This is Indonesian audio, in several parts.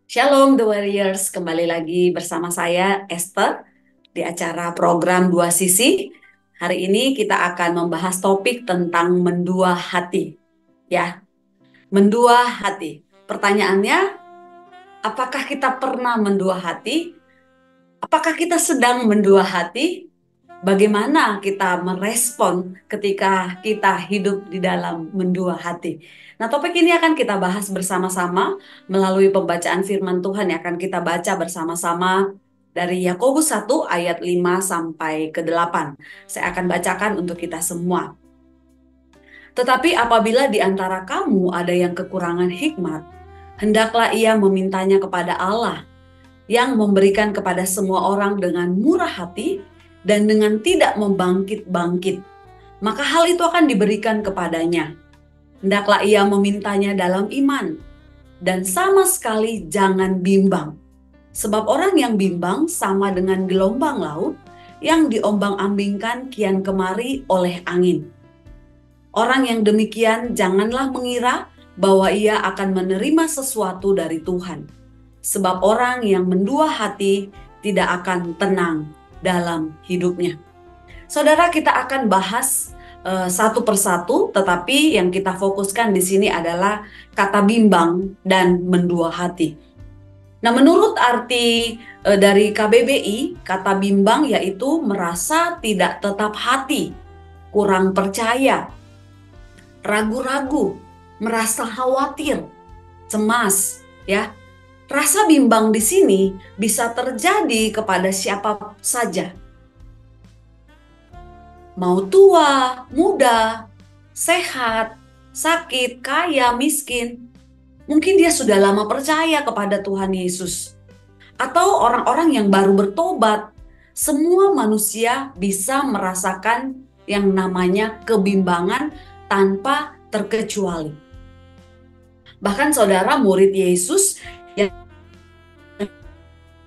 Shalom The Warriors, kembali lagi bersama saya Esther di acara program Dua Sisi. Hari ini kita akan membahas topik tentang mendua hati. Ya, mendua hati. Pertanyaannya, apakah kita pernah mendua hati? Apakah kita sedang mendua hati? Bagaimana kita merespon ketika kita hidup di dalam mendua hati? Nah, topik ini akan kita bahas bersama-sama melalui pembacaan firman Tuhan yang akan kita baca bersama-sama dari Yakobus 1 ayat 5 sampai ke 8. Saya akan bacakan untuk kita semua. Tetapi apabila di antara kamu ada yang kekurangan hikmat, hendaklah ia memintanya kepada Allah, yang memberikan kepada semua orang dengan murah hati dan dengan tidak membangkit-bangkit. Maka hal itu akan diberikan kepadanya. Hendaklah ia memintanya dalam iman, dan sama sekali jangan bimbang. Sebab orang yang bimbang sama dengan gelombang laut yang diombang-ambingkan kian kemari oleh angin. Orang yang demikian janganlah mengira bahwa ia akan menerima sesuatu dari Tuhan. Sebab orang yang mendua hati tidak akan tenang dalam hidupnya. Saudara, kita akan bahas satu persatu, tetapi yang kita fokuskan di sini adalah kata bimbang dan mendua hati. Nah, menurut arti dari KBBI, kata bimbang yaitu merasa tidak tetap hati, kurang percaya, ragu-ragu, merasa khawatir, cemas, ya. Rasa bimbang di sini bisa terjadi kepada siapa saja. Mau tua, muda, sehat, sakit, kaya, miskin. Mungkin dia sudah lama percaya kepada Tuhan Yesus. Atau orang-orang yang baru bertobat. Semua manusia bisa merasakan yang namanya kebimbangan tanpa terkecuali. Bahkan saudara murid Yesus yang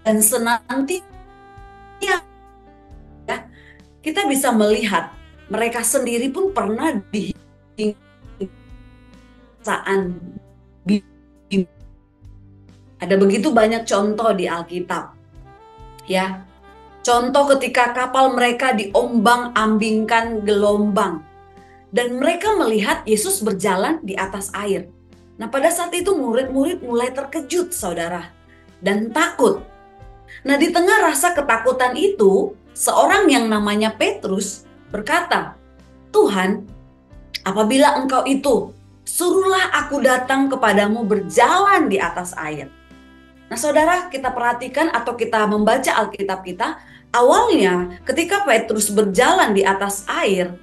dan senantiasa kita bisa melihat mereka sendiri pun pernah di ada begitu banyak contoh di Alkitab, ya. Contoh ketika kapal mereka diombang-ambingkan gelombang dan mereka melihat Yesus berjalan di atas air. Nah, pada saat itu murid-murid mulai terkejut, saudara, dan takut. Nah, di tengah rasa ketakutan itu, seorang yang namanya Petrus berkata, "Tuhan, apabila Engkau itu, suruhlah aku datang kepadamu berjalan di atas air." Nah, saudara, kita perhatikan atau kita membaca Alkitab kita, awalnya ketika Petrus berjalan di atas air,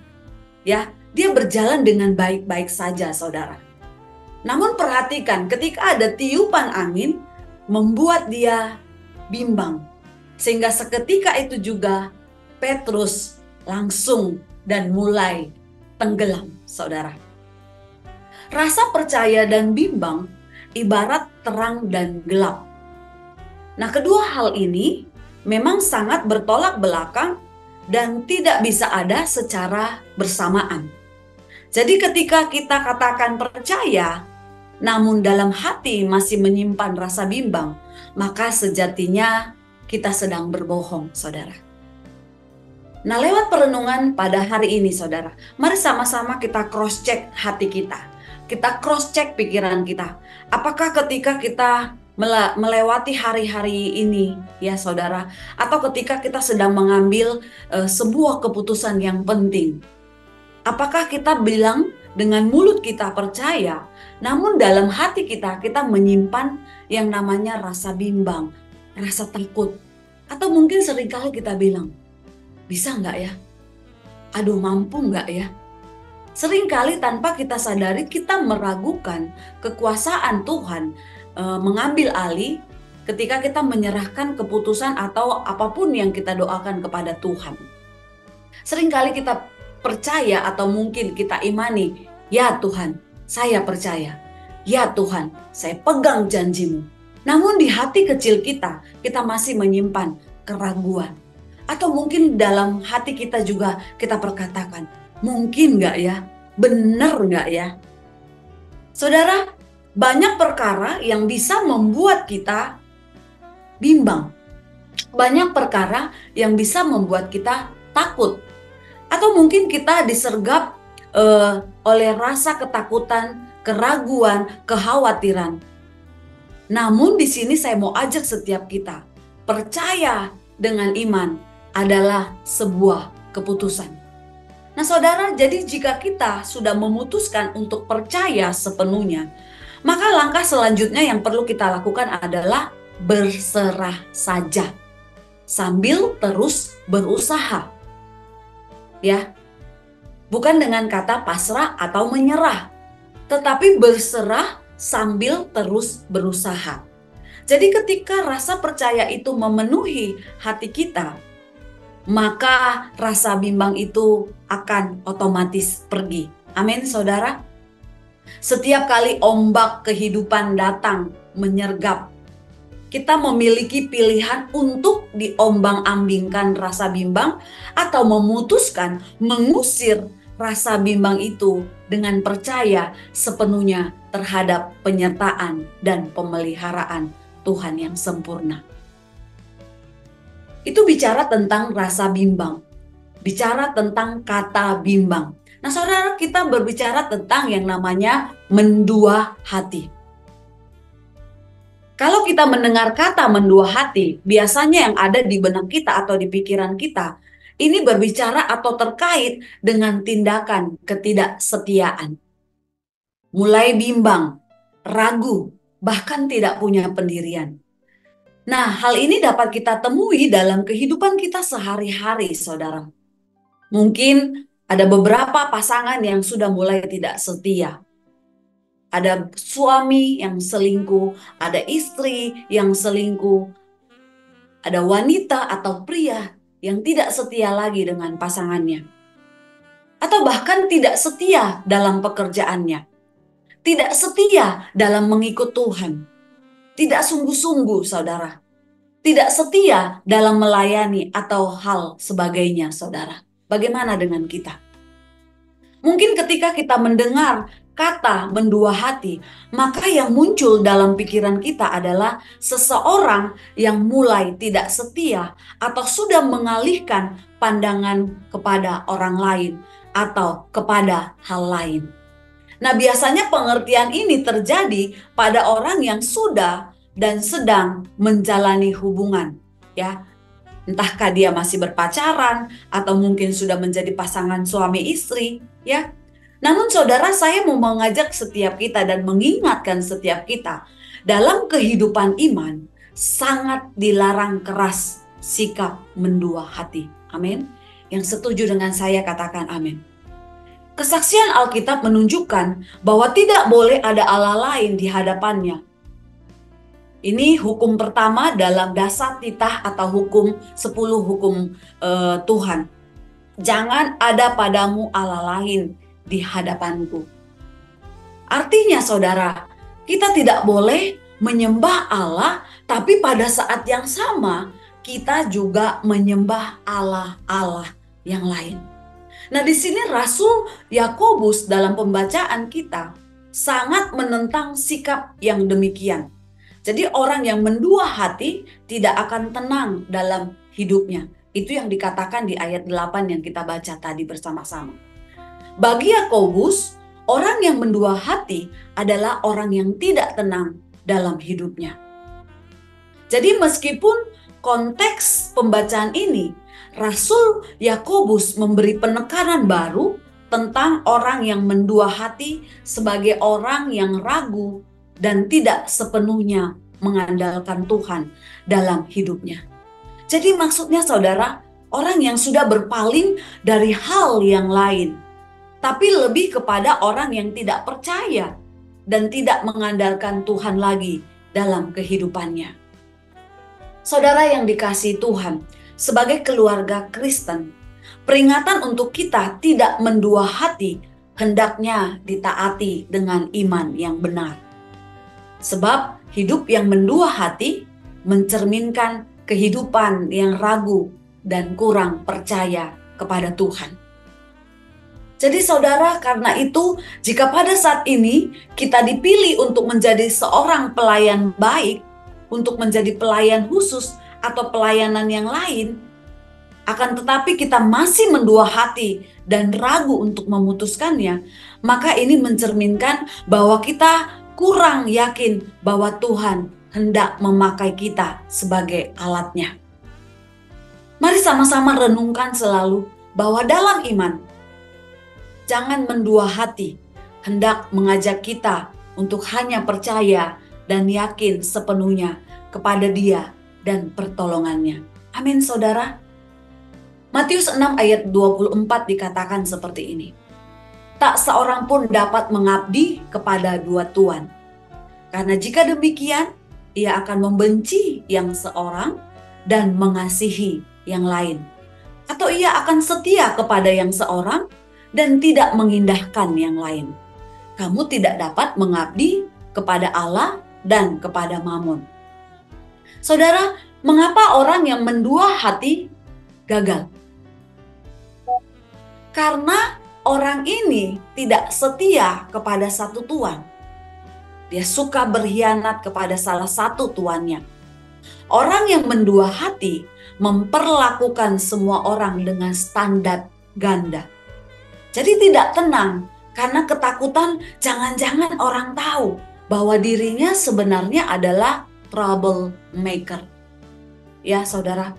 ya, dia berjalan dengan baik-baik saja, saudara. Namun perhatikan, ketika ada tiupan angin, membuat dia bimbang. Sehingga seketika itu juga Petrus langsung dan mulai tenggelam, saudara. Rasa percaya dan bimbang ibarat terang dan gelap. Nah, kedua hal ini memang sangat bertolak belakang dan tidak bisa ada secara bersamaan. Jadi ketika kita katakan percaya, namun dalam hati masih menyimpan rasa bimbang, maka sejatinya kita sedang berbohong, saudara. Nah, lewat perenungan pada hari ini, saudara, mari sama-sama kita cross-check hati kita. Kita cross-check pikiran kita. Apakah ketika kita melewati hari-hari ini, ya saudara, atau ketika kita sedang mengambil sebuah keputusan yang penting, apakah kita bilang dengan mulut kita percaya, namun dalam hati kita menyimpan yang namanya rasa bimbang, rasa takut. Atau mungkin seringkali kita bilang, bisa nggak ya? Aduh, mampu nggak ya? Seringkali tanpa kita sadari kita meragukan kekuasaan Tuhan mengambil alih ketika kita menyerahkan keputusan atau apapun yang kita doakan kepada Tuhan. Seringkali kita percaya atau mungkin kita imani, ya Tuhan, saya percaya. Ya Tuhan, saya pegang janji-Mu. Namun di hati kecil kita masih menyimpan keraguan. Atau mungkin dalam hati kita juga kita perkatakan, mungkin nggak ya? Benar nggak ya? Saudara, banyak perkara yang bisa membuat kita bimbang. Banyak perkara yang bisa membuat kita takut. Atau mungkin kita disergap oleh rasa ketakutan, keraguan, kekhawatiran. Namun di sini saya mau ajak setiap kita, percaya dengan iman adalah sebuah keputusan. Nah saudara, jadi jika kita sudah memutuskan untuk percaya sepenuhnya, maka langkah selanjutnya yang perlu kita lakukan adalah berserah saja, sambil terus berusaha. Ya, bukan dengan kata pasrah atau menyerah, tetapi berserah sambil terus berusaha. Jadi ketika rasa percaya itu memenuhi hati kita, maka rasa bimbang itu akan otomatis pergi. Amin, saudara. Setiap kali ombak kehidupan datang menyergap, kita memiliki pilihan untuk diombang-ambingkan rasa bimbang atau memutuskan mengusir rasa bimbang itu dengan percaya sepenuhnya terhadap penyertaan dan pemeliharaan Tuhan yang sempurna. Itu bicara tentang rasa bimbang, bicara tentang kata bimbang. Nah saudara, kita berbicara tentang yang namanya mendua hati. Kalau kita mendengar kata mendua hati, biasanya yang ada di benak kita atau di pikiran kita, ini berbicara atau terkait dengan tindakan ketidaksetiaan. Mulai bimbang, ragu, bahkan tidak punya pendirian. Nah, hal ini dapat kita temui dalam kehidupan kita sehari-hari, saudara. Mungkin ada beberapa pasangan yang sudah mulai tidak setia. Ada suami yang selingkuh, ada istri yang selingkuh, ada wanita atau pria yang tidak setia lagi dengan pasangannya. Atau bahkan tidak setia dalam pekerjaannya. Tidak setia dalam mengikut Tuhan. Tidak sungguh-sungguh, saudara. Tidak setia dalam melayani atau hal sebagainya, saudara. Bagaimana dengan kita? Mungkin ketika kita mendengar kata mendua hati, maka yang muncul dalam pikiran kita adalah seseorang yang mulai tidak setia atau sudah mengalihkan pandangan kepada orang lain atau kepada hal lain. Nah, biasanya pengertian ini terjadi pada orang yang sudah dan sedang menjalani hubungan, ya. Entahkah dia masih berpacaran atau mungkin sudah menjadi pasangan suami istri, ya. Namun saudara, saya mau mengajak setiap kita dan mengingatkan setiap kita, dalam kehidupan iman sangat dilarang keras sikap mendua hati. Amin. Yang setuju dengan saya katakan amin. Kesaksian Alkitab menunjukkan bahwa tidak boleh ada Allah lain di hadapannya. Ini hukum pertama dalam dasar titah atau hukum 10 hukum Tuhan. Jangan ada padamu Allah lain di hadapanku. Artinya saudara, kita tidak boleh menyembah Allah, tapi pada saat yang sama kita juga menyembah Allah-Allah yang lain. Nah, di sini Rasul Yakobus dalam pembacaan kita sangat menentang sikap yang demikian. Jadi orang yang mendua hati tidak akan tenang dalam hidupnya. Itu yang dikatakan di ayat 8 yang kita baca tadi bersama-sama. Bagi Yakobus, orang yang mendua hati adalah orang yang tidak tenang dalam hidupnya. Jadi meskipun konteks pembacaan ini, Rasul Yakobus memberi penekanan baru tentang orang yang mendua hati sebagai orang yang ragu dan tidak sepenuhnya mengandalkan Tuhan dalam hidupnya. Jadi maksudnya saudara, orang yang sudah berpaling dari hal yang lain, tapi lebih kepada orang yang tidak percaya dan tidak mengandalkan Tuhan lagi dalam kehidupannya. Saudara yang dikasihi Tuhan, sebagai keluarga Kristen, peringatan untuk kita tidak mendua hati hendaknya ditaati dengan iman yang benar. Sebab hidup yang mendua hati mencerminkan kehidupan yang ragu dan kurang percaya kepada Tuhan. Jadi saudara, karena itu jika pada saat ini kita dipilih untuk menjadi seorang pelayan baik, untuk menjadi pelayan khusus atau pelayanan yang lain, akan tetapi kita masih mendua hati dan ragu untuk memutuskannya, maka ini mencerminkan bahwa kita kurang yakin bahwa Tuhan hendak memakai kita sebagai alatnya. Mari sama-sama renungkan selalu bahwa dalam iman, jangan mendua hati, hendak mengajak kita untuk hanya percaya dan yakin sepenuhnya kepada Dia dan pertolongannya. Amin saudara. Matius 6 ayat 24 dikatakan seperti ini. Tak seorang pun dapat mengabdi kepada dua tuan. Karena jika demikian, ia akan membenci yang seorang dan mengasihi yang lain. Atau ia akan setia kepada yang seorang dan tidak mengindahkan yang lain. Kamu tidak dapat mengabdi kepada Allah dan kepada Mammon. Saudara, mengapa orang yang mendua hati gagal? Karena orang ini tidak setia kepada satu tuan. Dia suka berkhianat kepada salah satu tuannya. Orang yang mendua hati memperlakukan semua orang dengan standar ganda. Jadi tidak tenang karena ketakutan jangan-jangan orang tahu bahwa dirinya sebenarnya adalah troublemaker. Ya saudara.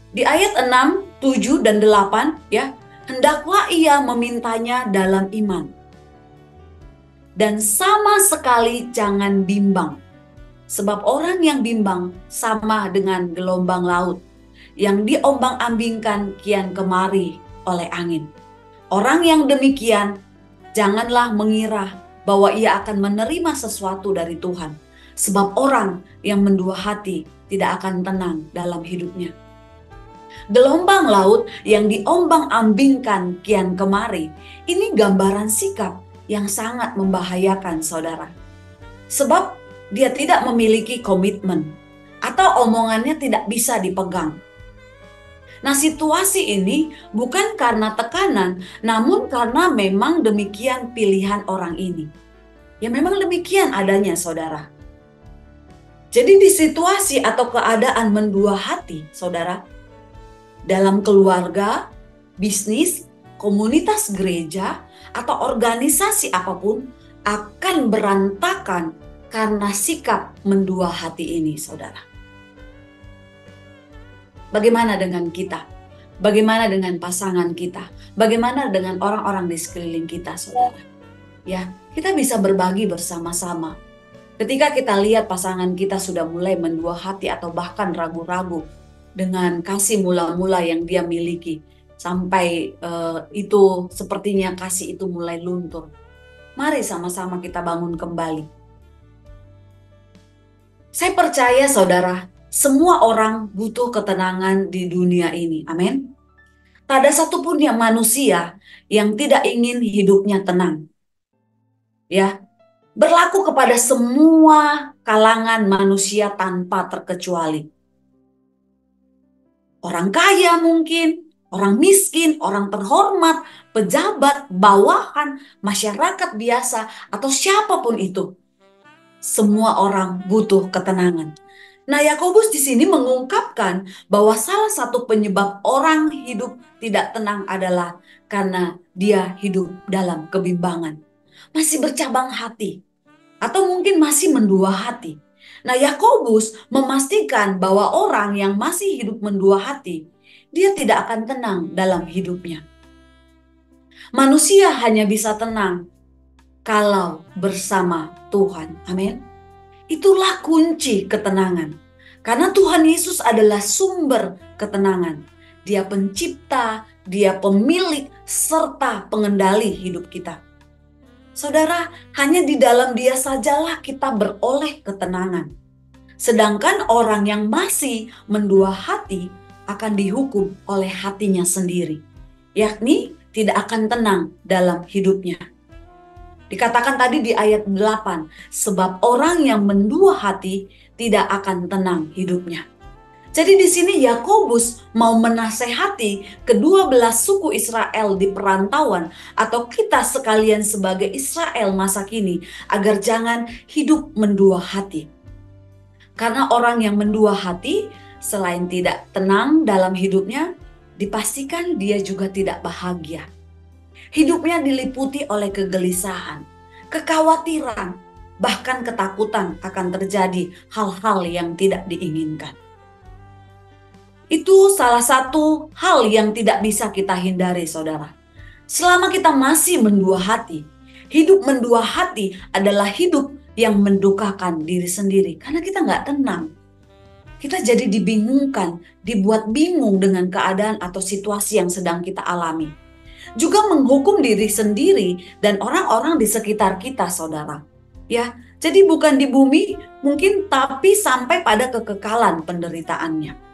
Di ayat 6, 7, dan 8 ya, hendaklah ia memintanya dalam iman. Dan sama sekali jangan bimbang. Sebab orang yang bimbang sama dengan gelombang laut yang diombang-ambingkan kian kemari oleh angin. Orang yang demikian janganlah mengira bahwa ia akan menerima sesuatu dari Tuhan. Sebab orang yang mendua hati tidak akan tenang dalam hidupnya. Gelombang laut yang diombang-ambingkan kian kemari, ini gambaran sikap yang sangat membahayakan saudara. Sebab dia tidak memiliki komitmen atau omongannya tidak bisa dipegang. Nah, situasi ini bukan karena tekanan, namun karena memang demikian pilihan orang ini. Ya memang demikian adanya saudara. Jadi di situasi atau keadaan mendua hati saudara, dalam keluarga, bisnis, komunitas gereja, atau organisasi apapun akan berantakan karena sikap mendua hati ini, saudara. Bagaimana dengan kita? Bagaimana dengan pasangan kita? Bagaimana dengan orang-orang di sekeliling kita, saudara? Ya, kita bisa berbagi bersama-sama. Ketika kita lihat pasangan kita sudah mulai mendua hati atau bahkan ragu-ragu dengan kasih mula-mula yang dia miliki, sampai itu sepertinya kasih itu mulai luntur. Mari sama-sama kita bangun kembali. Saya percaya saudara, semua orang butuh ketenangan di dunia ini. Amin. Tak ada satupun yang manusia yang tidak ingin hidupnya tenang. Ya, berlaku kepada semua kalangan manusia tanpa terkecuali. Orang kaya mungkin, orang miskin, orang terhormat, pejabat, bawahan, masyarakat biasa, atau siapapun itu. Semua orang butuh ketenangan. Nah, Yakobus di sini mengungkapkan bahwa salah satu penyebab orang hidup tidak tenang adalah karena dia hidup dalam kebimbangan. Masih bercabang hati, atau mungkin masih mendua hati. Nah, Yakobus memastikan bahwa orang yang masih hidup mendua hati, dia tidak akan tenang dalam hidupnya. Manusia hanya bisa tenang kalau bersama Tuhan. Amin. Itulah kunci ketenangan. Karena Tuhan Yesus adalah sumber ketenangan. Dia pencipta, dia pemilik, serta pengendali hidup kita. Saudara, hanya di dalam Dia sajalah kita beroleh ketenangan. Sedangkan orang yang masih mendua hati akan dihukum oleh hatinya sendiri, yakni tidak akan tenang dalam hidupnya. Dikatakan tadi di ayat 8, sebab orang yang mendua hati tidak akan tenang hidupnya. Jadi di sini Yakobus mau menasehati kedua belas suku Israel di perantauan atau kita sekalian sebagai Israel masa kini agar jangan hidup mendua hati. Karena orang yang mendua hati selain tidak tenang dalam hidupnya, dipastikan dia juga tidak bahagia. Hidupnya diliputi oleh kegelisahan, kekhawatiran, bahkan ketakutan akan terjadi hal-hal yang tidak diinginkan. Itu salah satu hal yang tidak bisa kita hindari, saudara. Selama kita masih mendua hati, hidup mendua hati adalah hidup yang mendukakan diri sendiri. Karena kita nggak tenang. Kita jadi dibingungkan, dibuat bingung dengan keadaan atau situasi yang sedang kita alami. Juga menghukum diri sendiri dan orang-orang di sekitar kita, saudara. Ya, jadi bukan di bumi mungkin, tapi sampai pada kekekalan penderitaannya.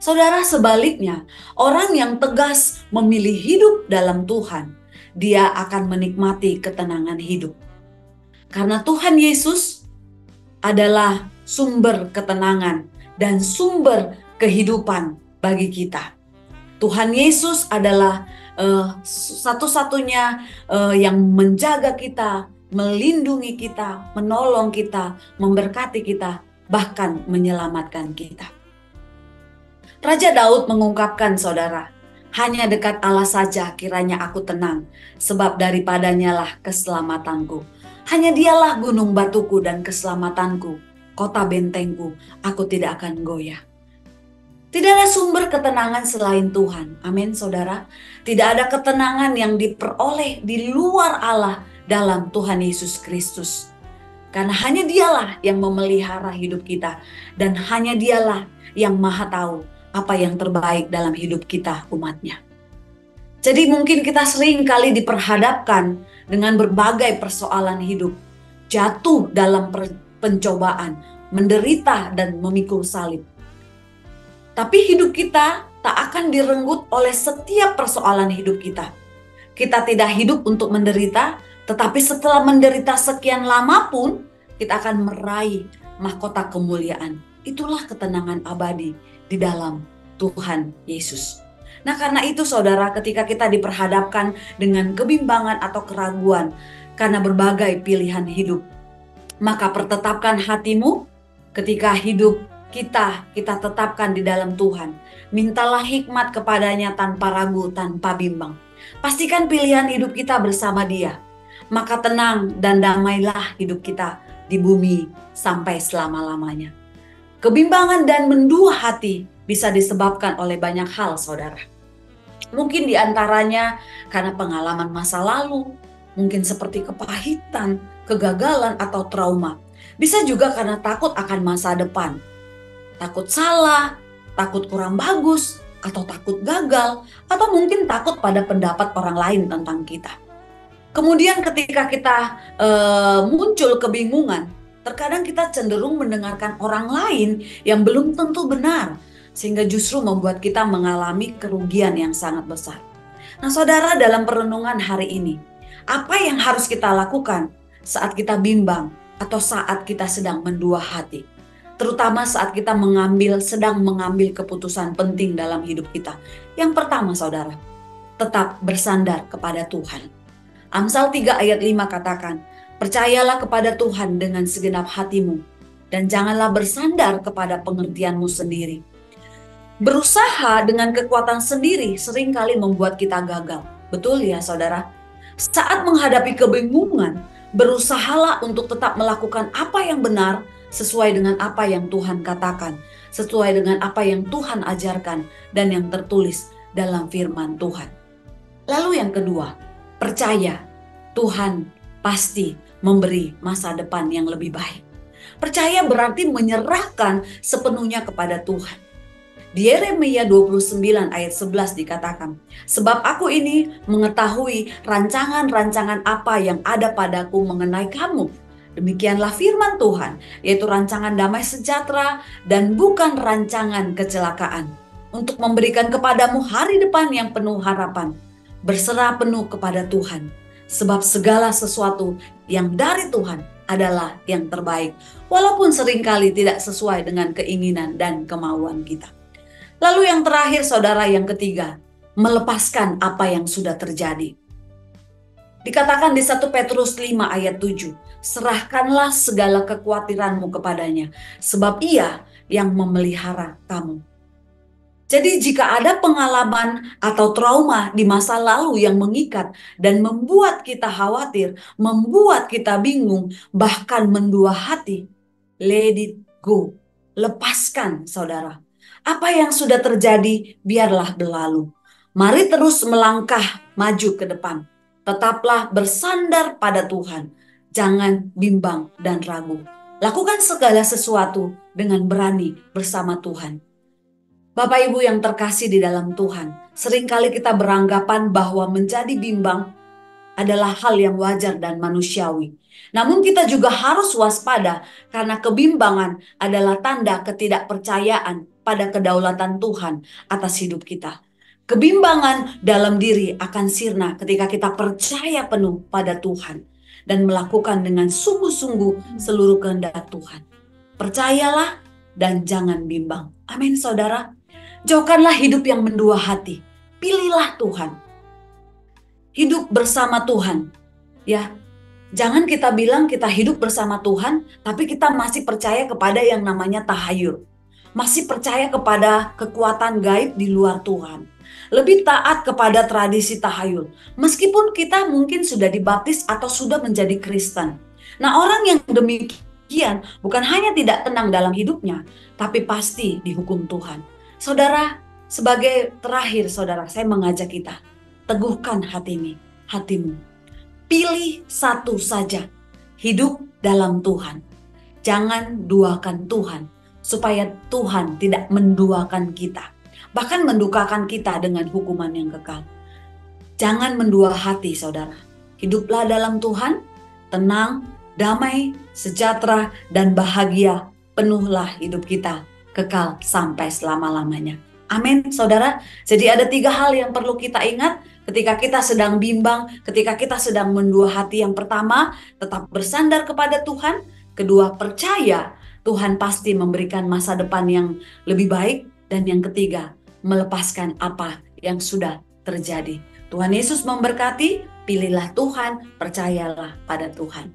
Saudara, sebaliknya, orang yang tegas memilih hidup dalam Tuhan, dia akan menikmati ketenangan hidup. Karena Tuhan Yesus adalah sumber ketenangan dan sumber kehidupan bagi kita. Tuhan Yesus adalah satu-satunya yang menjaga kita, melindungi kita, menolong kita, memberkati kita, bahkan menyelamatkan kita. Raja Daud mengungkapkan, saudara, hanya dekat Allah saja kiranya aku tenang, sebab daripadanya lah keselamatanku. Hanya dialah gunung batuku dan keselamatanku, kota bentengku, aku tidak akan goyah. Tidak ada sumber ketenangan selain Tuhan. Amin, saudara. Tidak ada ketenangan yang diperoleh di luar Allah dalam Tuhan Yesus Kristus. Karena hanya dialah yang memelihara hidup kita. Dan hanya dialah yang maha tahu apa yang terbaik dalam hidup kita, umatnya. Jadi mungkin kita sering kali diperhadapkan dengan berbagai persoalan hidup. Jatuh dalam pencobaan, menderita dan memikul salib. Tapi hidup kita tak akan direnggut oleh setiap persoalan hidup kita. Kita tidak hidup untuk menderita, tetapi setelah menderita sekian lama pun, kita akan meraih mahkota kemuliaan. Itulah ketenangan abadi di dalam Tuhan Yesus. Nah, karena itu saudara, ketika kita diperhadapkan dengan kebimbangan atau keraguan karena berbagai pilihan hidup, maka pertetapkan hatimu ketika hidup kita tetapkan di dalam Tuhan. Mintalah hikmat kepadanya tanpa ragu, tanpa bimbang. Pastikan pilihan hidup kita bersama Dia. Maka tenang dan damailah hidup kita di bumi sampai selama-lamanya. Kebimbangan dan mendua hati bisa disebabkan oleh banyak hal, saudara. Mungkin diantaranya karena pengalaman masa lalu, mungkin seperti kepahitan, kegagalan, atau trauma. Bisa juga karena takut akan masa depan. Takut salah, takut kurang bagus, atau takut gagal, atau mungkin takut pada pendapat orang lain tentang kita. Kemudian ketika kita muncul kebingungan, terkadang kita cenderung mendengarkan orang lain yang belum tentu benar, sehingga justru membuat kita mengalami kerugian yang sangat besar. Nah, saudara, dalam perenungan hari ini, apa yang harus kita lakukan saat kita bimbang atau saat kita sedang mendua hati? Terutama saat kita sedang mengambil keputusan penting dalam hidup kita. Yang pertama, saudara, tetap bersandar kepada Tuhan. Amsal 3 ayat 5 katakan, percayalah kepada Tuhan dengan segenap hatimu, dan janganlah bersandar kepada pengertianmu sendiri. Berusaha dengan kekuatan sendiri seringkali membuat kita gagal. Betul ya, saudara? Saat menghadapi kebingungan, berusahalah untuk tetap melakukan apa yang benar sesuai dengan apa yang Tuhan katakan, sesuai dengan apa yang Tuhan ajarkan dan yang tertulis dalam firman Tuhan. Lalu yang kedua, percaya Tuhan pasti memberi masa depan yang lebih baik. Percaya berarti menyerahkan sepenuhnya kepada Tuhan. Di Yeremia 29 ayat 11 dikatakan, sebab aku ini mengetahui rancangan-rancangan apa yang ada padaku mengenai kamu. Demikianlah firman Tuhan, yaitu rancangan damai sejahtera dan bukan rancangan kecelakaan, untuk memberikan kepadamu hari depan yang penuh harapan. Berserah penuh kepada Tuhan, sebab segala sesuatu yang dari Tuhan adalah yang terbaik, walaupun seringkali tidak sesuai dengan keinginan dan kemauan kita. Lalu yang terakhir, saudara, yang ketiga, melepaskan apa yang sudah terjadi. Dikatakan di 1 Petrus 5 ayat 7, serahkanlah segala kekhawatiranmu kepadanya, sebab ia yang memelihara kamu. Jadi jika ada pengalaman atau trauma di masa lalu yang mengikat dan membuat kita khawatir, membuat kita bingung, bahkan mendua hati, let it go. Lepaskan, saudara. Apa yang sudah terjadi, biarlah berlalu. Mari terus melangkah maju ke depan. Tetaplah bersandar pada Tuhan. Jangan bimbang dan ragu. Lakukan segala sesuatu dengan berani bersama Tuhan. Bapak Ibu yang terkasih di dalam Tuhan, seringkali kita beranggapan bahwa menjadi bimbang adalah hal yang wajar dan manusiawi. Namun kita juga harus waspada karena kebimbangan adalah tanda ketidakpercayaan pada kedaulatan Tuhan atas hidup kita. Kebimbangan dalam diri akan sirna ketika kita percaya penuh pada Tuhan dan melakukan dengan sungguh-sungguh seluruh kehendak Tuhan. Percayalah dan jangan bimbang. Amin, saudara. Jauhkanlah hidup yang mendua hati. Pilihlah Tuhan. Hidup bersama Tuhan. Ya, jangan kita bilang kita hidup bersama Tuhan, tapi kita masih percaya kepada yang namanya tahayul. Masih percaya kepada kekuatan gaib di luar Tuhan. Lebih taat kepada tradisi tahayul. Meskipun kita mungkin sudah dibaptis atau sudah menjadi Kristen. Nah, orang yang demikian bukan hanya tidak tenang dalam hidupnya, tapi pasti dihukum Tuhan. Saudara, sebagai terakhir, saudara, saya mengajak kita, teguhkan hatimu. Pilih satu saja, hidup dalam Tuhan. Jangan duakan Tuhan, supaya Tuhan tidak menduakan kita. Bahkan mendukakan kita dengan hukuman yang kekal. Jangan mendua hati, saudara. Hiduplah dalam Tuhan, tenang, damai, sejahtera, dan bahagia. Penuhlah hidup kita, kekal sampai selama-lamanya. Amin, saudara. Jadi ada 3 hal yang perlu kita ingat ketika kita sedang bimbang, ketika kita sedang mendua hati. Yang pertama, tetap bersandar kepada Tuhan. Kedua, percaya Tuhan pasti memberikan masa depan yang lebih baik. Dan yang ketiga, melepaskan apa yang sudah terjadi. Tuhan Yesus memberkati, pilihlah Tuhan, percayalah pada Tuhan.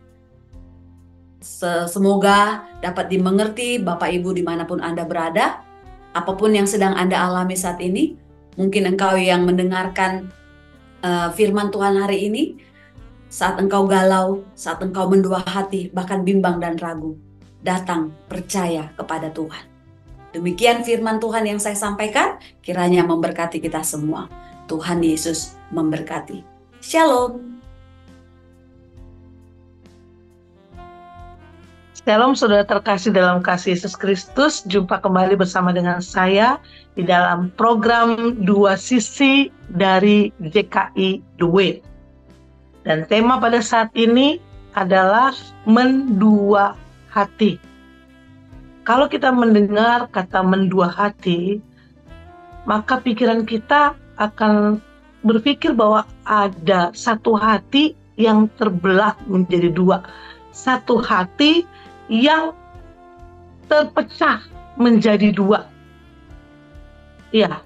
Semoga dapat dimengerti Bapak Ibu dimanapun Anda berada. Apapun yang sedang Anda alami saat ini, mungkin engkau yang mendengarkan firman Tuhan hari ini, saat engkau galau, saat engkau mendua hati, bahkan bimbang dan ragu, datang percaya kepada Tuhan. Demikian firman Tuhan yang saya sampaikan, kiranya memberkati kita semua. Tuhan Yesus memberkati. Shalom. Shalom saudara terkasih dalam kasih Yesus Kristus. Jumpa kembali bersama dengan saya di dalam program 2 Sisi dari GKI The Way. Dan tema pada saat ini adalah mendua hati. Kalau kita mendengar kata mendua hati, maka pikiran kita akan berpikir bahwa ada satu hati yang terbelah menjadi 2. Satu hati yang terpecah menjadi 2. Ya,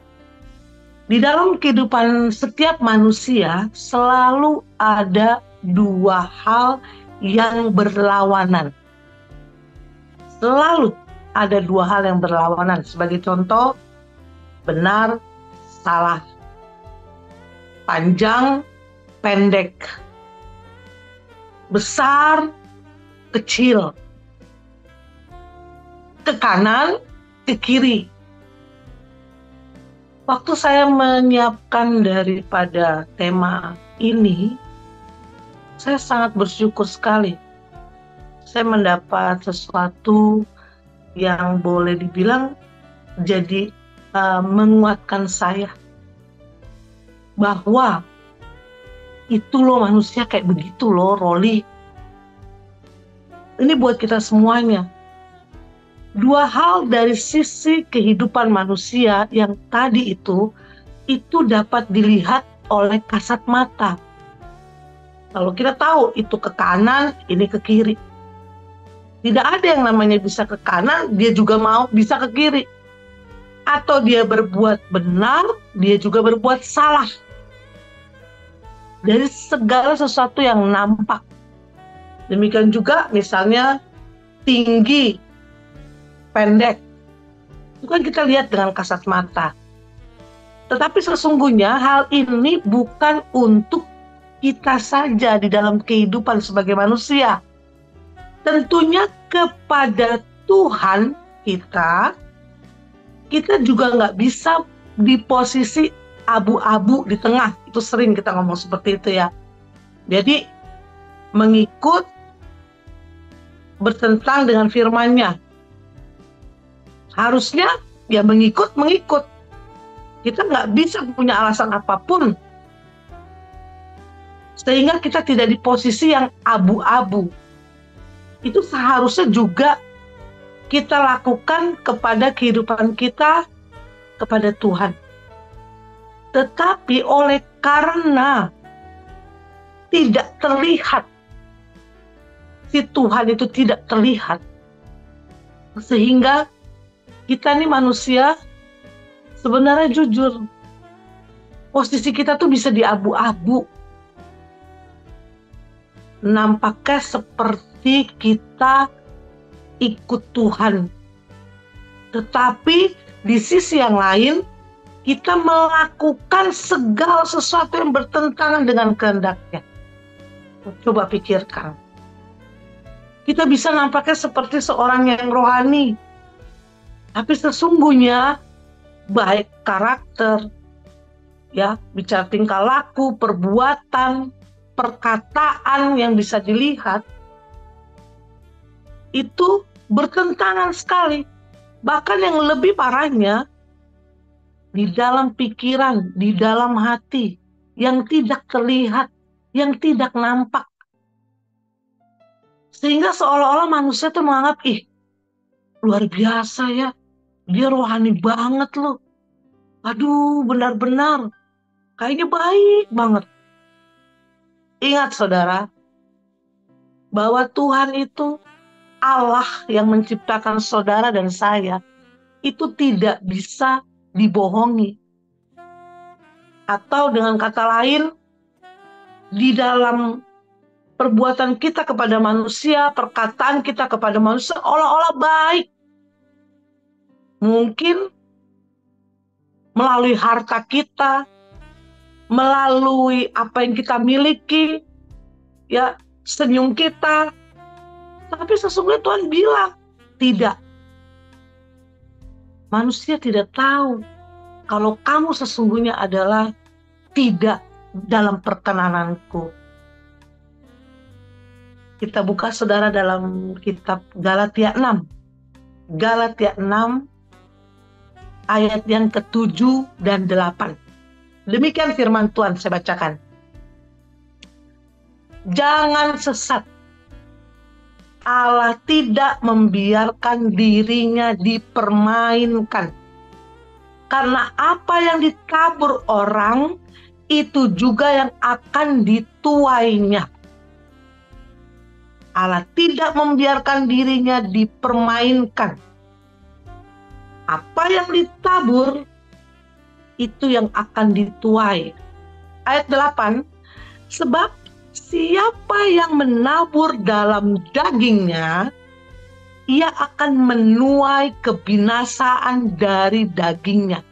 di dalam kehidupan setiap manusia selalu ada 2 hal yang berlawanan. Selalu ada 2 hal yang berlawanan. Sebagai contoh, benar, salah, panjang, pendek, besar, kecil, ke kanan, ke kiri. Waktu saya menyiapkan daripada tema ini, saya sangat bersyukur sekali. Saya mendapat sesuatu yang boleh dibilang jadi menguatkan saya. Bahwa itu loh manusia kayak begitu loh, Roli. Ini buat kita semuanya. 2 hal dari sisi kehidupan manusia yang tadi itu dapat dilihat oleh kasat mata. Kalau kita tahu itu ke kanan, ini ke kiri. Tidak ada yang namanya bisa ke kanan, dia juga mau bisa ke kiri. Atau dia berbuat benar, dia juga berbuat salah. Dari segala sesuatu yang nampak. Demikian juga misalnya tinggi, pendek. Itu kan kita lihat dengan kasat mata. Tetapi sesungguhnya hal ini bukan untuk kita saja di dalam kehidupan sebagai manusia. Tentunya kepada Tuhan kita juga nggak bisa di posisi abu-abu di tengah. Itu sering kita ngomong seperti itu ya. Jadi mengikut bertentang dengan firman-Nya. Harusnya ya mengikut. Kita nggak bisa punya alasan apapun sehingga kita tidak di posisi yang abu-abu. Itu seharusnya juga kita lakukan kepada kehidupan kita, kepada Tuhan. Tetapi oleh karena tidak terlihat, si Tuhan itu tidak terlihat, sehingga kita nih manusia sebenarnya jujur, posisi kita tuh bisa di abu-abu. Nampaknya seperti kita ikut Tuhan. Tetapi di sisi yang lain, kita melakukan segala sesuatu yang bertentangan dengan kehendak-Nya. Coba pikirkan. Kita bisa nampaknya seperti seorang yang rohani. Tapi sesungguhnya baik karakter, ya, bicara tingkah laku, perbuatan, perkataan yang bisa dilihat, itu bertentangan sekali. Bahkan yang lebih parahnya, di dalam pikiran, di dalam hati, yang tidak terlihat, yang tidak nampak. Sehingga seolah-olah manusia itu menganggap, luar biasa ya, dia rohani banget loh. Aduh, benar-benar, kayaknya baik banget. Ingat saudara, bahwa Tuhan itu Allah yang menciptakan saudara dan saya, itu tidak bisa dibohongi. Atau dengan kata lain, di dalam perbuatan kita kepada manusia, perkataan kita kepada manusia, olah-olah baik. Mungkin melalui harta kita, melalui apa yang kita miliki, ya, senyum kita. Tapi sesungguhnya Tuhan bilang, tidak. Manusia tidak tahu kalau kamu sesungguhnya adalah tidak dalam perkenananku. Kita buka saudara dalam kitab Galatia 6. Galatia 6 ayat yang ke-7 dan 8. Demikian firman Tuhan, saya bacakan. Jangan sesat. Allah tidak membiarkan dirinya dipermainkan. Karena apa yang ditabur orang, itu juga yang akan dituainya. Allah tidak membiarkan dirinya dipermainkan. Apa yang ditabur, itu yang akan dituai. Ayat 8, sebab siapa yang menabur dalam dagingnya, ia akan menuai kebinasaan dari dagingnya.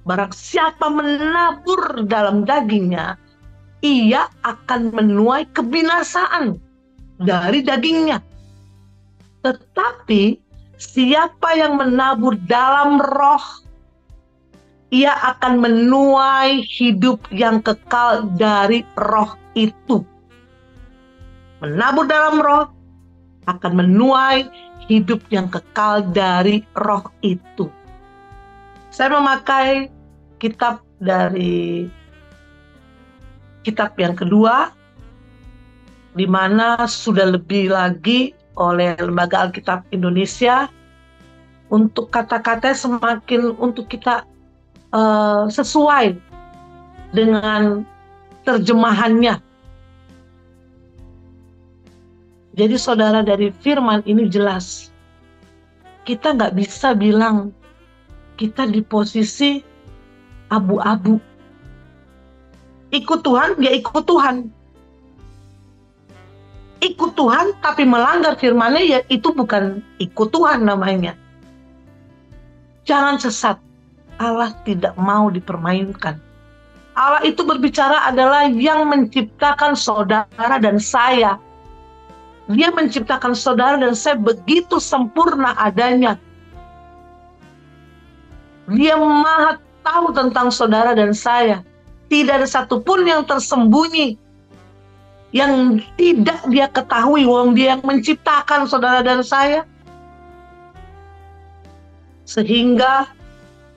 Barang siapa menabur dalam dagingnya, ia akan menuai kebinasaan dari dagingnya. Tetapi siapa yang menabur dalam roh, ia akan menuai hidup yang kekal dari roh itu. Menabur dalam roh akan menuai hidup yang kekal dari roh itu. Saya memakai kitab dari kitab yang kedua, di mana sudah lebih lagi oleh Lembaga Alkitab Indonesia, untuk kata-kata semakin untuk kita sesuai dengan terjemahannya. Jadi saudara, dari firman ini jelas, kita nggak bisa bilang kita di posisi abu-abu. Ikut Tuhan, ya ikut Tuhan. Ikut Tuhan tapi melanggar firman-Nya, ya itu bukan ikut Tuhan namanya. Jangan sesat. Allah tidak mau dipermainkan. Allah itu berbicara adalah yang menciptakan saudara dan saya. Dia menciptakan saudara dan saya begitu sempurna adanya. Dia maha tahu tentang saudara dan saya. Tidak ada satupun yang tersembunyi, yang tidak dia ketahui. Wong dia yang menciptakan saudara dan saya. Sehingga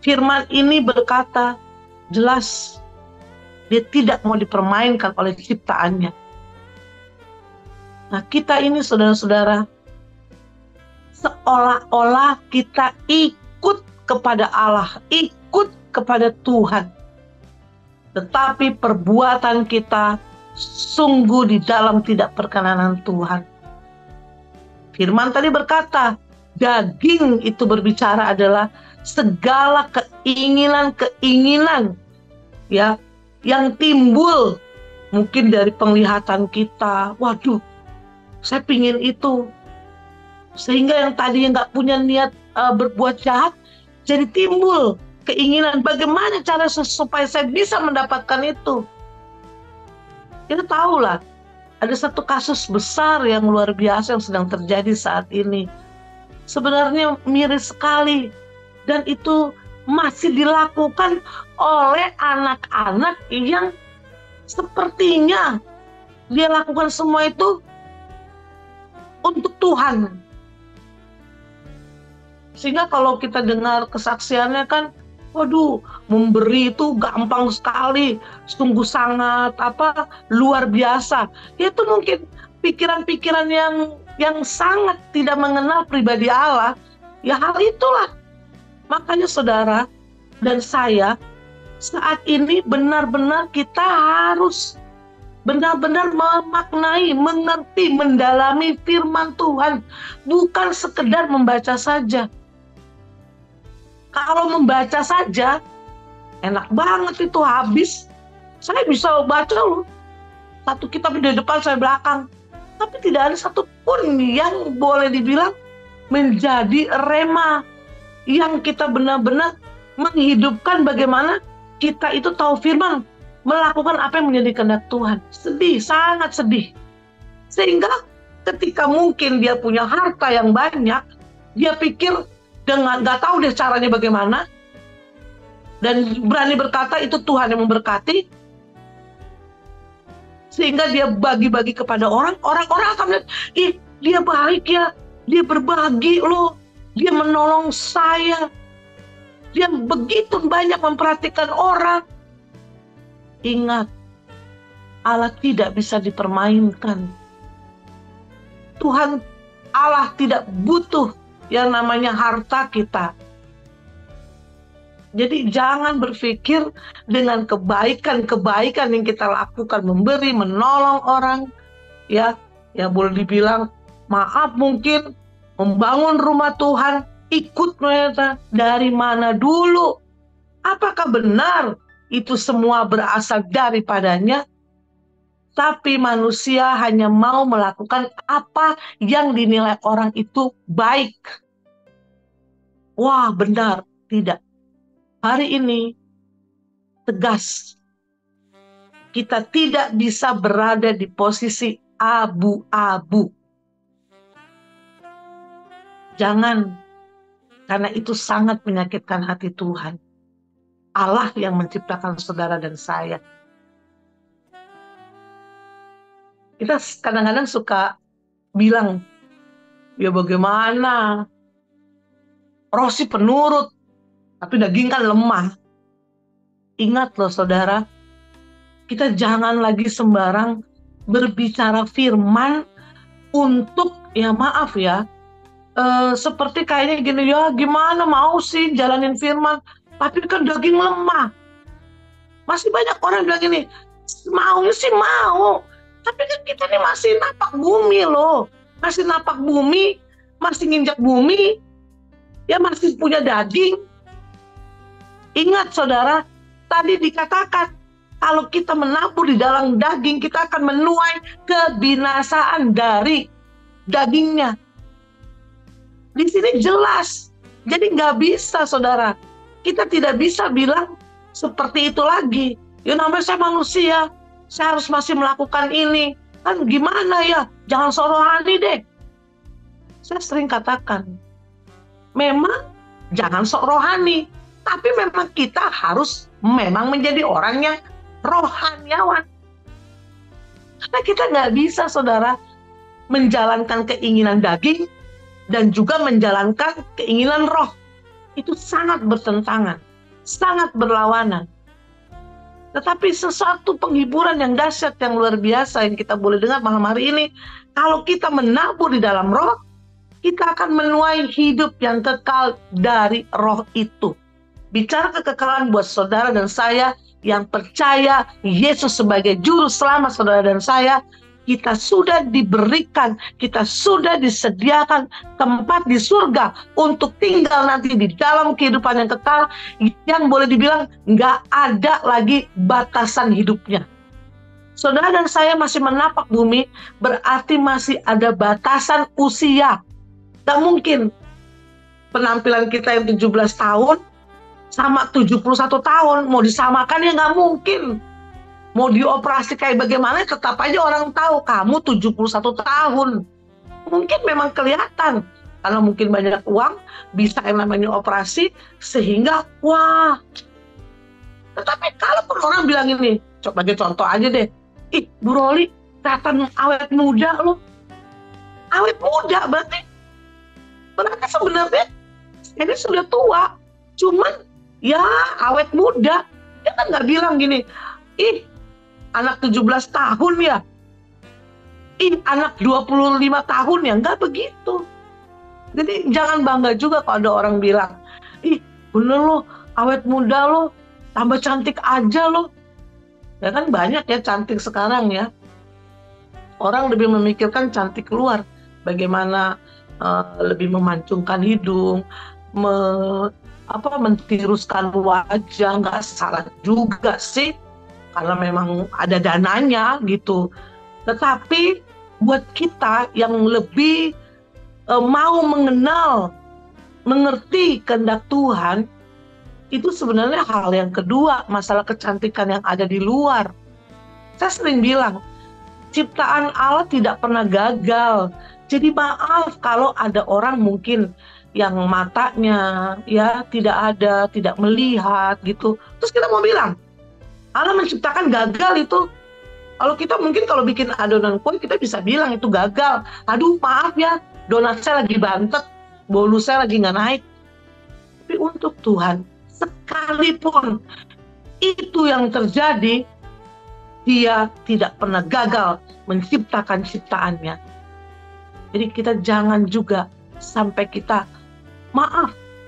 firman ini berkata jelas, dia tidak mau dipermainkan oleh ciptaannya. Nah, kita ini saudara-saudara, seolah-olah kita ikut kepada Allah, ikut kepada Tuhan. Tetapi perbuatan kita sungguh di dalam tidak perkenanan Tuhan. Firman tadi berkata, daging itu berbicara adalah segala keinginan-keinginan ya yang timbul mungkin dari penglihatan kita. Waduh, saya pingin itu. Sehingga yang tadinya nggak punya niat berbuat jahat, jadi timbul keinginan. Bagaimana cara supaya saya bisa mendapatkan itu? Kita tahulah, ada satu kasus besar yang luar biasa yang sedang terjadi saat ini. Sebenarnya miris sekali. Dan itu masih dilakukan oleh anak-anak yang sepertinya dia lakukan semua itu untuk Tuhan. Sehingga kalau kita dengar kesaksiannya kan, waduh, memberi itu gampang sekali, sungguh sangat luar biasa. Itu mungkin pikiran-pikiran yang sangat tidak mengenal pribadi Allah. Ya hal itulah. Makanya saudara dan saya saat ini benar-benar kita harus benar-benar memaknai, mengerti, mendalami firman Tuhan. Bukan sekedar membaca saja. Kalau membaca saja, enak banget itu, habis. Saya bisa baca loh. Satu kitab di depan, saya belakang. Tapi tidak ada satupun yang boleh dibilang menjadi rema. Yang kita benar-benar menghidupkan bagaimana kita itu tahu firman, melakukan apa yang menjadi kehendak Tuhan. Sedih, sangat sedih. Sehingga ketika mungkin dia punya harta yang banyak, dia pikir dengan nggak tahu deh caranya bagaimana, dan berani berkata itu Tuhan yang memberkati, sehingga dia bagi-bagi kepada orang-orang akan melihat, ih dia baik ya, dia berbagi loh, dia menolong saya, dia begitu banyak memperhatikan orang. Ingat, Allah tidak bisa dipermainkan. Tuhan Allah tidak butuh yang namanya harta kita. Jadi jangan berpikir dengan kebaikan-kebaikan yang kita lakukan, memberi, menolong orang, ya boleh dibilang, maaf mungkin membangun rumah Tuhan, ikut mereka dari mana dulu? Apakah benar itu semua berasal daripadanya? Tapi manusia hanya mau melakukan apa yang dinilai orang itu baik. Wah, benar, tidak. Hari ini tegas, kita tidak bisa berada di posisi abu-abu. Jangan, karena itu sangat menyakitkan hati Tuhan. Allah yang menciptakan saudara dan saya. Kita kadang-kadang suka bilang, ya bagaimana? Roh sih penurut, tapi daging kan lemah. Ingat loh saudara, kita jangan lagi sembarang berbicara firman untuk, ya maaf ya, seperti kayaknya gini, ya gimana mau sih jalanin firman, tapi kan daging lemah. Masih banyak orang bilang gini, maunya sih mau, tapi kan kita ini masih napak bumi loh. masih napak bumi, masih nginjak bumi, ya masih punya daging. Ingat saudara, tadi dikatakan, kalau kita menabur di dalam daging, kita akan menuai kebinasaan dari dagingnya. Di sini jelas. Jadi nggak bisa saudara. Kita tidak bisa bilang seperti itu lagi. Ya namanya saya manusia, saya harus masih melakukan ini. Kan gimana ya, jangan sok rohani deh. Saya sering katakan, memang jangan sok rohani. Tapi memang kita harus memang menjadi orang yang rohaniawan. Karena kita nggak bisa saudara menjalankan keinginan daging dan juga menjalankan keinginan roh. Itu sangat bertentangan, sangat berlawanan. Tetapi sesuatu penghiburan yang dahsyat, yang luar biasa yang kita boleh dengar malam hari ini, kalau kita menabur di dalam roh, kita akan menuai hidup yang kekal dari roh itu. Bicara kekekalan buat saudara dan saya yang percaya Yesus sebagai juru selamat saudara dan saya, kita sudah diberikan, kita sudah disediakan tempat di surga untuk tinggal nanti di dalam kehidupan yang kekal, yang boleh dibilang nggak ada lagi batasan hidupnya. Saudara dan saya masih menapak bumi, berarti masih ada batasan usia. Nggak mungkin penampilan kita yang 17 tahun sama 71 tahun, mau disamakan ya nggak mungkin. Mau dioperasi kayak bagaimana, tetap aja orang tahu kamu 71 tahun. Mungkin memang kelihatan, karena mungkin banyak uang, bisa yang namanya operasi, sehingga wah. Tetapi kalau orang bilang ini, coba sebagai contoh aja deh, ih Bu Roli, kelihatan awet muda loh. Awet muda berarti sebenarnya ini sudah tua, cuman ya awet muda. Dia kan nggak bilang gini, ih anak 17 tahun ya, ih anak 25 tahun ya, nggak begitu. Jadi jangan bangga juga kalau ada orang bilang, ih bener lo, awet muda lo, tambah cantik aja lo. Ya kan banyak ya cantik sekarang ya. Orang lebih memikirkan cantik luar, bagaimana lebih memancungkan hidung, mentiruskan wajah, nggak salah juga sih, karena memang ada dananya gitu. Tetapi buat kita yang lebih mau mengenal, mengerti kehendak Tuhan, itu sebenarnya hal yang kedua, masalah kecantikan yang ada di luar. Saya sering bilang, ciptaan Allah tidak pernah gagal. Jadi maaf kalau ada orang mungkin yang matanya ya tidak melihat gitu. Terus kita mau bilang, Allah menciptakan gagal itu. Kalau kita mungkin kalau bikin adonan kue, kita bisa bilang itu gagal. Aduh maaf ya, donat saya lagi bantet, bolu saya lagi nggak naik. Tapi untuk Tuhan, sekalipun itu yang terjadi, Dia tidak pernah gagal menciptakan ciptaannya. Jadi kita jangan juga sampai kita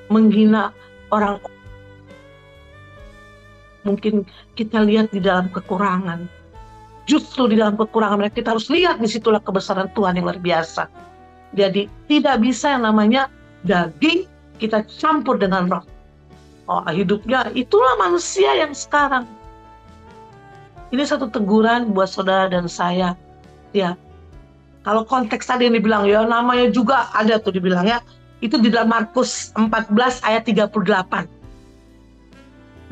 menghina orang. Mungkin kita lihat di dalam kekurangan. Justru di dalam kekurangan mereka kita harus lihat, disitulah kebesaran Tuhan yang luar biasa. Jadi tidak bisa yang namanya daging kita campur dengan roh. Oh, hidupnya itulah manusia yang sekarang. Ini satu teguran buat saudara dan saya. Ya, kalau konteks tadi yang dibilang ya namanya juga ada tuh dibilangnya, itu di dalam Markus 14 ayat 38.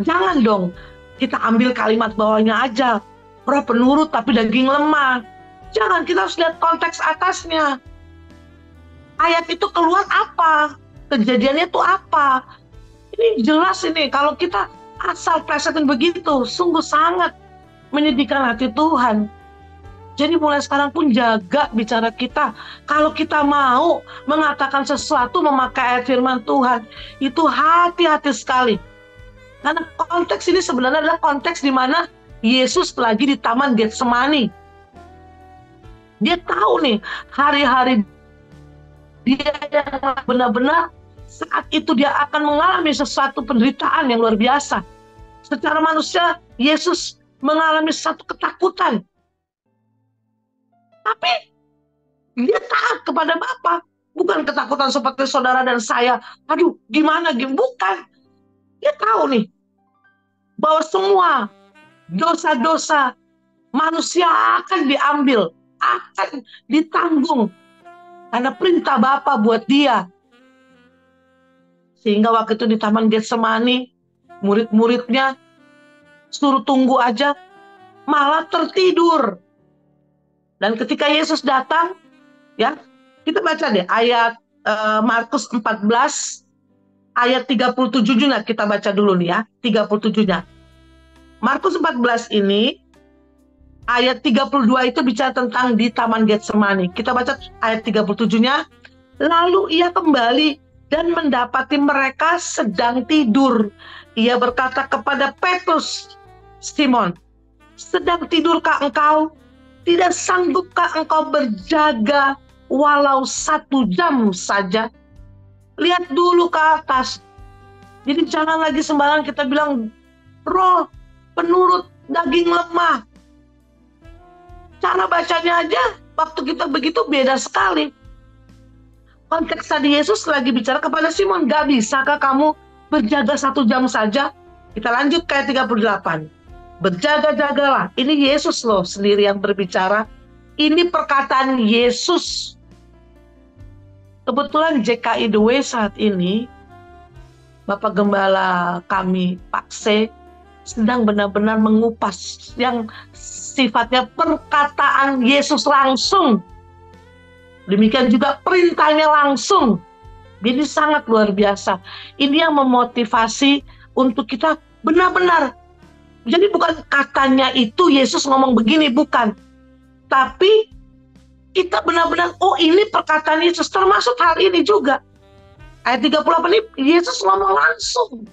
Jangan dong kita ambil kalimat bawahnya aja, roh penurut tapi daging lemah. Jangan, kita harus lihat konteks atasnya. Ayat itu keluar apa? Kejadiannya itu apa? Ini jelas ini, kalau kita asal plesetin begitu, sungguh sangat menyedihkan hati Tuhan. Jadi mulai sekarang pun jaga bicara kita. Kalau kita mau mengatakan sesuatu memakai ayat firman Tuhan, itu hati-hati sekali. Karena konteks ini sebenarnya adalah konteks di mana Yesus lagi di Taman Getsemani. Dia tahu nih hari-hari dia yang benar-benar saat itu dia akan mengalami sesuatu penderitaan yang luar biasa. Secara manusia, Yesus mengalami satu ketakutan. Tapi dia taat kepada Bapa. Bukan ketakutan seperti saudara dan saya. Aduh, gimana? Bukan. Dia tahu nih, bahwa semua dosa-dosa manusia akan diambil, akan ditanggung. Karena perintah Bapa buat dia. Sehingga waktu itu di Taman Getsemani, murid-muridnya suruh tunggu aja, malah tertidur. Dan ketika Yesus datang, ya, kita baca deh ayat Markus 14 ayat 37-nya, kita baca dulu nih ya, 37-nya. Markus 14 ini ayat 32 itu bicara tentang di Taman Getsemani. Kita baca ayat 37-nya. Lalu ia kembali dan mendapati mereka sedang tidur. Ia berkata kepada Petrus, Simon, sedang tidurkah engkau? Tidak sanggupkah engkau berjaga walau 1 jam saja? Lihat dulu ke atas. Jadi jangan lagi sembarangan kita bilang, roh penurut daging lemah. Cara bacanya aja waktu kita begitu beda sekali. Konteks tadi Yesus lagi bicara kepada Simon, gak bisakah kamu berjaga 1 jam saja? Kita lanjut ke ayat 38. Berjaga-jagalah. Ini Yesus loh sendiri yang berbicara. Ini perkataan Yesus. Kebetulan JKI The Way saat ini, Bapak Gembala kami, Pak C, sedang benar-benar mengupas yang sifatnya perkataan Yesus langsung. Demikian juga perintahnya langsung. Jadi sangat luar biasa. Ini yang memotivasi untuk kita benar-benar. Jadi bukan katanya itu Yesus ngomong begini, bukan. Tapi kita benar-benar, oh ini perkataan Yesus, termasuk hal ini juga. Ayat 38 ini Yesus ngomong langsung.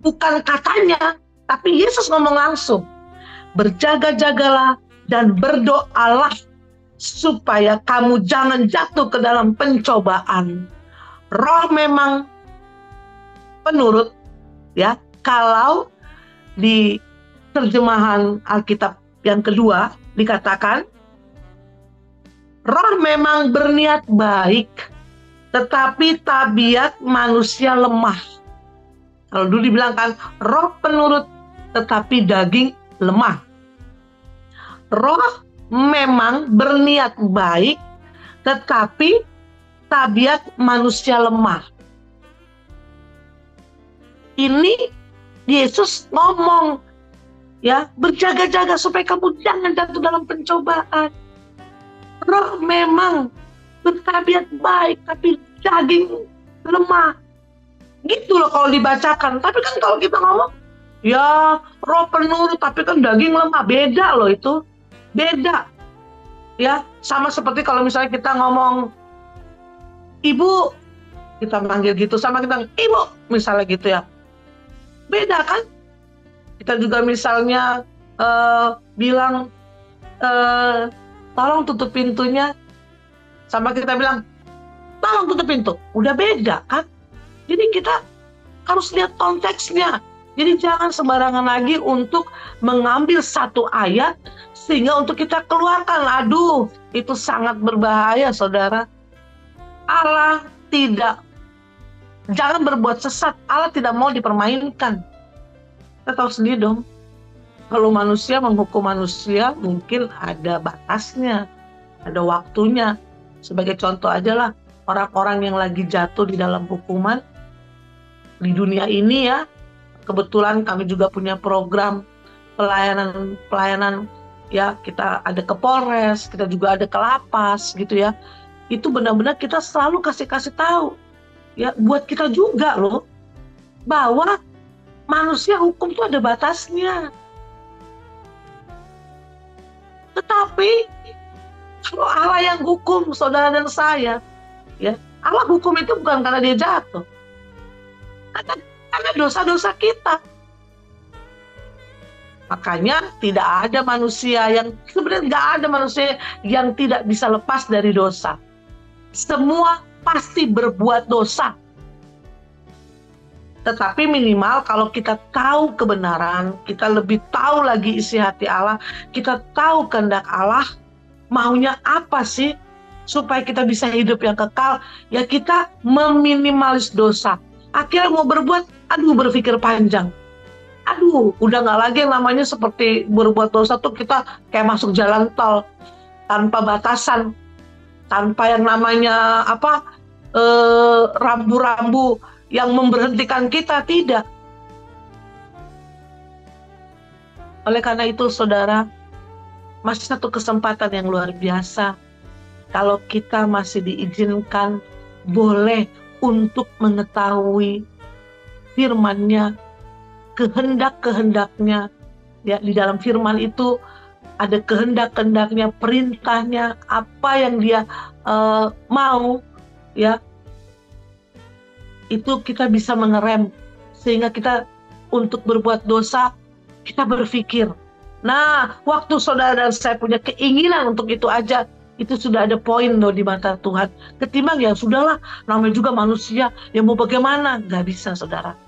Bukan katanya, tapi Yesus ngomong langsung. Berjaga-jagalah dan berdoalah supaya kamu jangan jatuh ke dalam pencobaan. Roh memang penurut, ya. Kalau di terjemahan Alkitab yang kedua dikatakan, roh memang berniat baik, tetapi tabiat manusia lemah. Kalau dulu dibilang kan, roh penurut, tetapi daging lemah. Roh memang berniat baik, tetapi tabiat manusia lemah. Ini Yesus ngomong, ya, berjaga-jaga supaya kamu jangan jatuh dalam pencobaan. Roh memang bertabiat baik, tapi daging lemah. Gitu loh kalau dibacakan. Tapi kan kalau kita ngomong, ya roh penurut, tapi kan daging lemah. Beda loh itu. Beda. Ya, sama seperti kalau misalnya kita ngomong, ibu, kita manggil gitu, sama kita, ibu, misalnya gitu ya. Beda kan? Kita juga misalnya bilang, tolong tutup pintunya, sama kita bilang, tolong tutup pintu. Udah beda kan? Jadi kita harus lihat konteksnya. Jadi jangan sembarangan lagi untuk mengambil satu ayat sehingga untuk kita keluarkan. Aduh, itu sangat berbahaya, saudara. Allah tidak, jangan berbuat sesat. Allah tidak mau dipermainkan. Kita tahu sendiri dong. Kalau manusia menghukum manusia, mungkin ada batasnya, ada waktunya. Sebagai contoh aja lah, orang-orang yang lagi jatuh di dalam hukuman di dunia ini ya. Kebetulan kami juga punya program pelayanan ya, kita ada ke Polres, kita juga ada ke lapas gitu ya. Itu benar-benar kita selalu kasih tahu ya, buat kita juga loh, bahwa manusia hukum itu ada batasnya. Tetapi kalau Allah yang hukum saudara dan saya, ya, Allah hukum itu bukan karena dia jatuh, karena dosa-dosa kita. Makanya tidak ada manusia yang, sebenarnya nggak ada manusia yang tidak bisa lepas dari dosa. Semua pasti berbuat dosa. Tetapi minimal kalau kita tahu kebenaran, kita lebih tahu lagi isi hati Allah, kita tahu kehendak Allah, maunya apa sih? supaya kita bisa hidup yang kekal, ya kita meminimalis dosa. Akhirnya mau berbuat, berpikir panjang. Udah nggak lagi yang namanya seperti berbuat dosa tuh kita kayak masuk jalan tol tanpa batasan, tanpa yang namanya rambu-rambu yang memberhentikan kita, tidak. Oleh karena itu, saudara, masih satu kesempatan yang luar biasa. Kalau kita masih diizinkan, boleh untuk mengetahui firman-Nya, kehendak-kehendaknya. Ya, di dalam firman itu ada kehendak-kehendaknya, perintahnya, apa yang dia mau, ya. Itu kita bisa mengerem, sehingga kita untuk berbuat dosa, kita berpikir. Nah, waktu saudara dan saya punya keinginan untuk itu aja, itu sudah ada poin loh di mata Tuhan. Ketimbang ya sudahlah, namanya juga manusia, ya mau bagaimana? Gak bisa, saudara.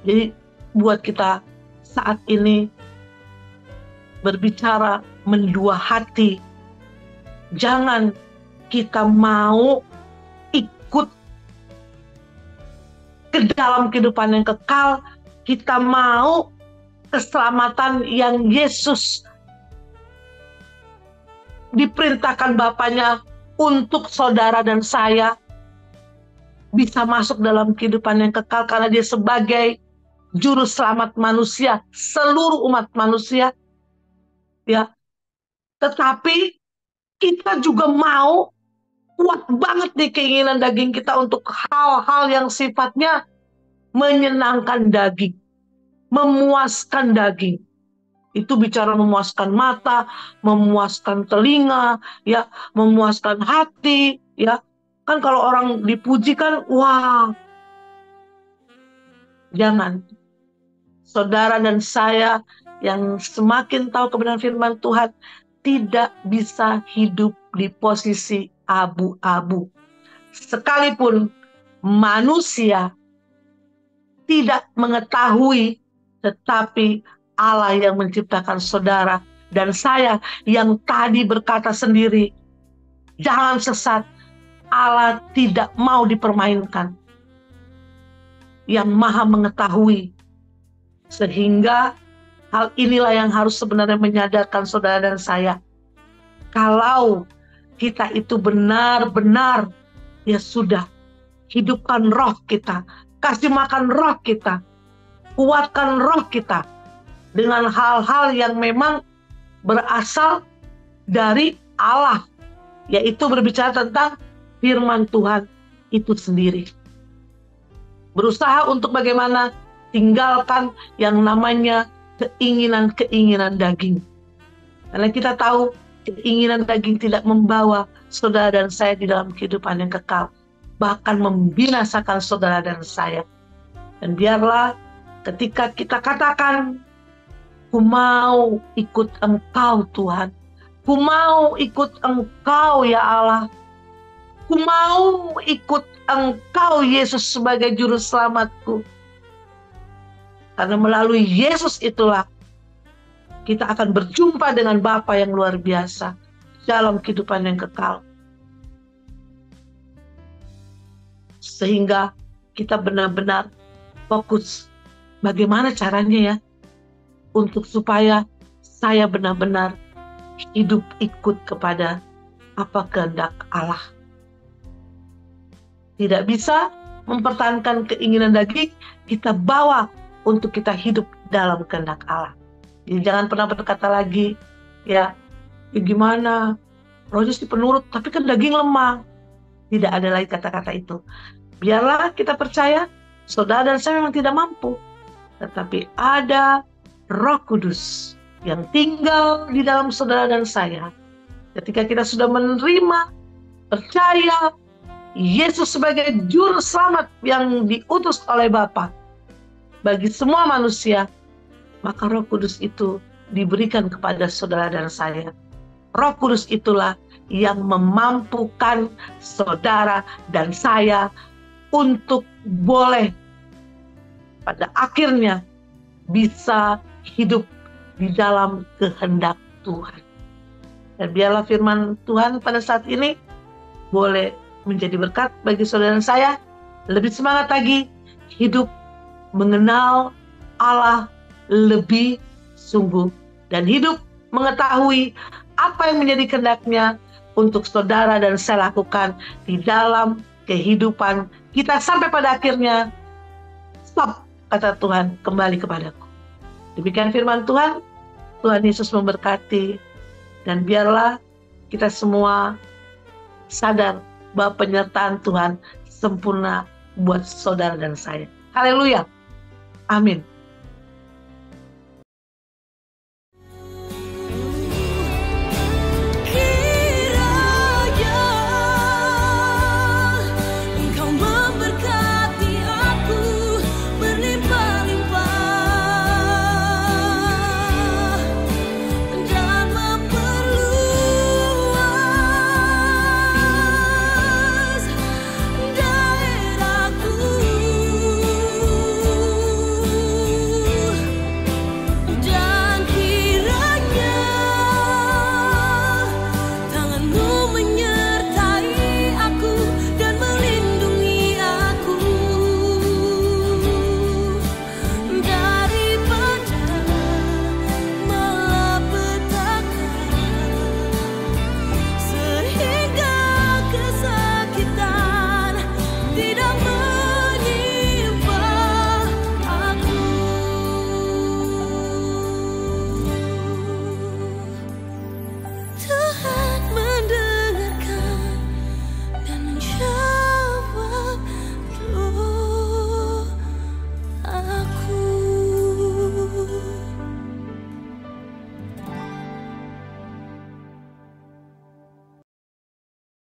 Jadi buat kita saat ini berbicara mendua hati. Jangan kita mau ikut ke dalam kehidupan yang kekal, kita mau keselamatan yang Yesus diperintahkan Bapaknya untuk saudara dan saya bisa masuk dalam kehidupan yang kekal, karena dia sebagai juru selamat manusia, seluruh umat manusia, ya. Tetapi kita juga mau kuat banget nih keinginan daging kita untuk hal-hal yang sifatnya menyenangkan daging, memuaskan daging. Itu bicara memuaskan mata, memuaskan telinga, ya, memuaskan hati, ya. Kan kalau orang dipuji kan, wah. Jangan. Saudara dan saya yang semakin tahu kebenaran firman Tuhan tidak bisa hidup di posisi abu-abu. Sekalipun manusia tidak mengetahui, tetapi Allah yang menciptakan saudara dan saya yang tadi berkata sendiri, jangan sesat, Allah tidak mau dipermainkan. Yang maha mengetahui. Sehingga hal inilah yang harus sebenarnya menyadarkan saudara dan saya. Kalau kita itu benar-benar, ya sudah, hidupkan roh kita, kasih makan roh kita, kuatkan roh kita dengan hal-hal yang memang berasal dari Allah, yaitu berbicara tentang firman Tuhan itu sendiri. Berusaha untuk bagaimana tinggalkan yang namanya keinginan-keinginan daging. Karena kita tahu keinginan daging tidak membawa saudara dan saya di dalam kehidupan yang kekal, bahkan membinasakan saudara dan saya. Dan biarlah ketika kita katakan, ku mau ikut Engkau Tuhan, ku mau ikut Engkau ya Allah, ku mau ikut Engkau Yesus sebagai juru selamatku. Karena melalui Yesus itulah kita akan berjumpa dengan Bapa yang luar biasa dalam kehidupan yang kekal. Sehingga kita benar-benar fokus bagaimana caranya ya untuk supaya saya benar-benar hidup ikut kepada apa kehendak Allah. Tidak bisa mempertahankan keinginan daging, kita bawa untuk kita hidup dalam kehendak Allah. Jadi jangan pernah berkata lagi, ya gimana, rohnya sih penurut, tapi kan daging lemah. Tidak ada lagi kata-kata itu. Biarlah kita percaya, saudara dan saya memang tidak mampu. Tetapi ada Roh Kudus yang tinggal di dalam saudara dan saya. Ketika kita sudah menerima, percaya, Yesus sebagai juru selamat yang diutus oleh Bapa bagi semua manusia, maka Roh Kudus itu diberikan kepada saudara dan saya. Roh Kudus itulah yang memampukan saudara dan saya untuk boleh pada akhirnya bisa hidup di dalam kehendak Tuhan. Dan biarlah firman Tuhan pada saat ini boleh menjadi berkat bagi saudara saya. Lebih semangat lagi hidup mengenal Allah lebih sungguh, dan hidup mengetahui apa yang menjadi kehendak-Nya untuk saudara dan saya lakukan di dalam kehidupan kita sampai pada akhirnya stop, kata Tuhan, kembali kepadaku. Demikian firman Tuhan. Tuhan Yesus memberkati, dan biarlah kita semua sadar bahwa penyertaan Tuhan sempurna buat saudara dan saya. Haleluya. Amin.